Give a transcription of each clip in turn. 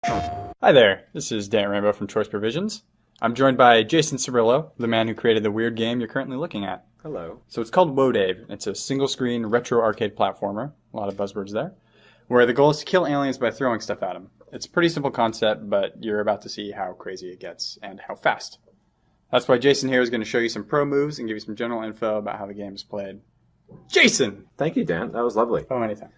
Hi there, this is Dan Rainbow from Choice Provisions. I'm joined by Jason Cirillo, the man who created the weird game you're currently looking at. Hello. So it's called Woah Dave. It's a single-screen retro arcade platformer, a lot of buzzwords there, where the goal is to kill aliens by throwing stuff at them. It's a pretty simple concept, but you're about to see how crazy it gets and how fast. That's why Jason here is going to show you some pro moves and give you some general info about how the game is played. Jason! Thank you, Dan. That was lovely. Oh, anytime.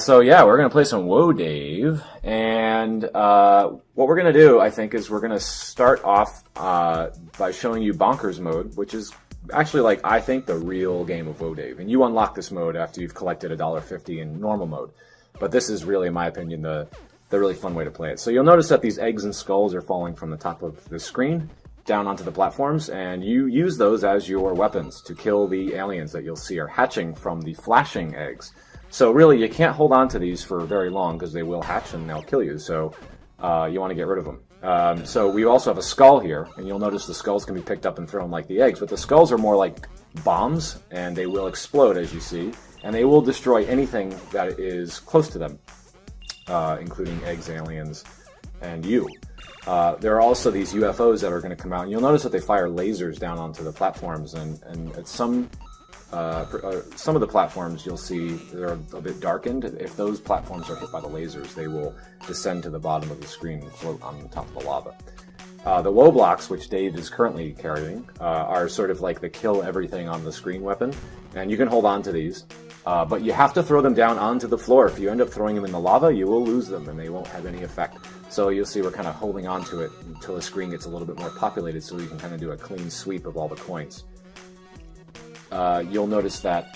So yeah, we're going to play some Woah Dave, and what we're going to do, I think, is we're going to start off by showing you Bonkers mode, which is actually, like, I think, the real game of Woah Dave. And you unlock this mode after you've collected $1.50 in normal mode. But this is really, in my opinion, the really fun way to play it. So you'll notice that these eggs and skulls are falling from the top of the screen down onto the platforms, and you use those as your weapons to kill the aliens that you'll see are hatching from the flashing eggs. So really, you can't hold on to these for very long because they will hatch and they'll kill you, so you want to get rid of them. So we also have a skull here, and you'll notice the skulls can be picked up and thrown like the eggs, but the skulls are more like bombs, and they will explode, as you see, and they will destroy anything that is close to them, including eggs, aliens, and you. There are also these UFOs that are going to come out, and you'll notice that they fire lasers down onto the platforms, and at some of the platforms you'll see they're a bit darkened. If those platforms are hit by the lasers, they will descend to the bottom of the screen and float on top of the lava. The Woah blocks, which Dave is currently carrying, are sort of like the kill everything on the screen weapon, and you can hold on to these. But you have to throw them down onto the floor. If you end up throwing them in the lava, you will lose them, and they won't have any effect. So you'll see we're kind of holding on to it until the screen gets a little bit more populated, so we can kind of do a clean sweep of all the coins. You'll notice that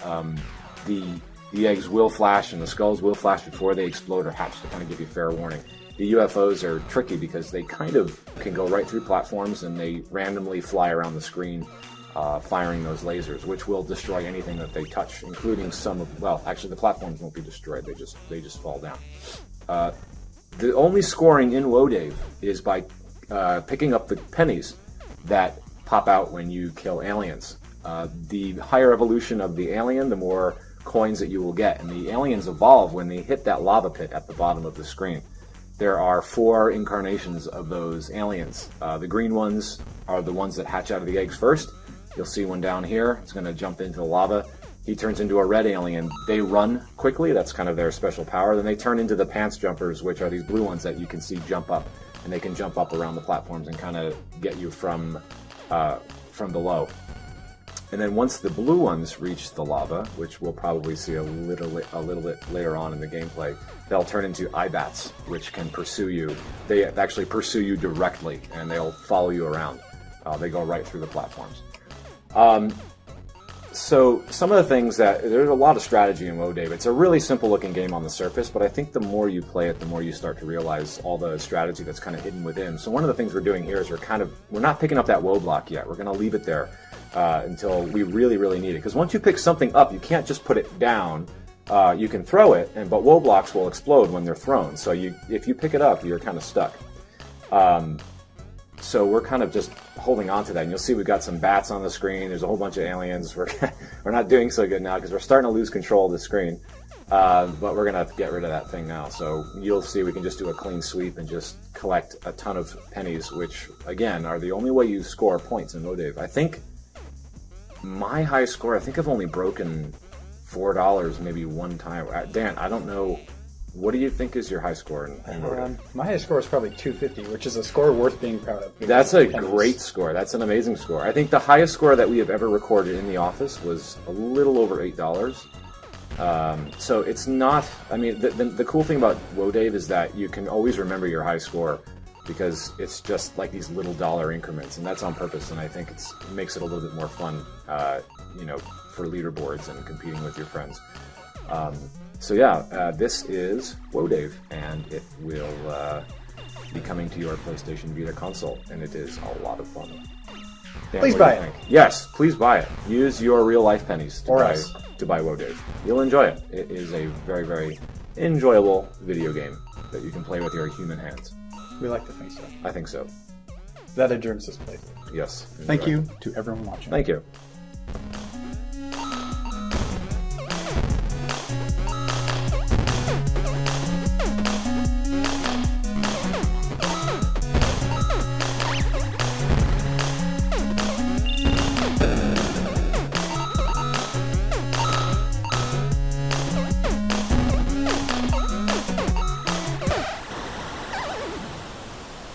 the eggs will flash and the skulls will flash before they explode or hatch, to kind of give you fair warning. The UFOs are tricky because they kind of can go right through platforms, and they randomly fly around the screen, firing those lasers, which will destroy anything that they touch, including some of, well, actually the platforms won't be destroyed, they just fall down. The only scoring in Woah Dave is by picking up the pennies that pop out when you kill aliens. The higher evolution of the alien, the more coins that you will get, and the aliens evolve when they hit that lava pit at the bottom of the screen. There are 4 incarnations of those aliens. The green ones are the ones that hatch out of the eggs first. You'll see one down here. It's going to jump into the lava. He turns into a red alien. They run quickly. That's kind of their special power. Then they turn into the pants jumpers, which are these blue ones that you can see jump up, and they can jump up around the platforms and kind of get you from below. And then once the blue ones reach the lava, which we'll probably see a little bit later on in the gameplay, they'll turn into eyebats, which can pursue you. They actually pursue you directly, and they'll follow you around. They go right through the platforms. So some of the things there's a lot of strategy in Woah Dave. It's a really simple looking game on the surface, but I think the more you play it, the more you start to realize all the strategy that's kind of hidden within. So one of the things we're doing here is we're not picking up that Woah block yet. We're going to leave it there until we really, really need it. Because once you pick something up, you can't just put it down. You can throw it, but Woah blocks will explode when they're thrown. So if you pick it up, you're kind of stuck. So we're kind of just holding on to that. And you'll see we've got some bats on the screen. There's a whole bunch of aliens. We're not doing so good now because we're starting to lose control of the screen. But we're going to get rid of that thing now. So you'll see we can just do a clean sweep and just collect a ton of pennies, which, again, are the only way you score points in Woah Dave. I think my high score, I've only broken $4 maybe one time. Dan, I don't know. What do you think is your high score in Woah Dave? My highest score is probably 250, which is a score worth being proud of. That's a great score. That's an amazing score. I think the highest score that we have ever recorded in the office was a little over $8. So it's not, I mean, the cool thing about Woah Dave is that you can always remember your high score because it's just like these little dollar increments, and that's on purpose, and I think it makes it a little bit more fun, for leaderboards and competing with your friends. So yeah, this is Woah Dave, and it will be coming to your PlayStation Vita console, and it is a lot of fun. Dan, please buy it. Yes, please buy it. Use your real life pennies to buy Woah Dave. You'll enjoy it. It is a very, very enjoyable video game that you can play with your human hands. We like to think so. I think so. That adjourns this playthrough. Yes. Thank you to everyone watching. Thank you.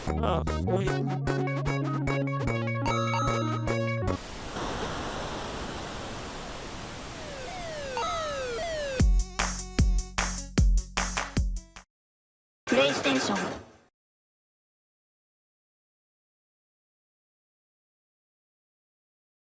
Oh, sweet. PlayStation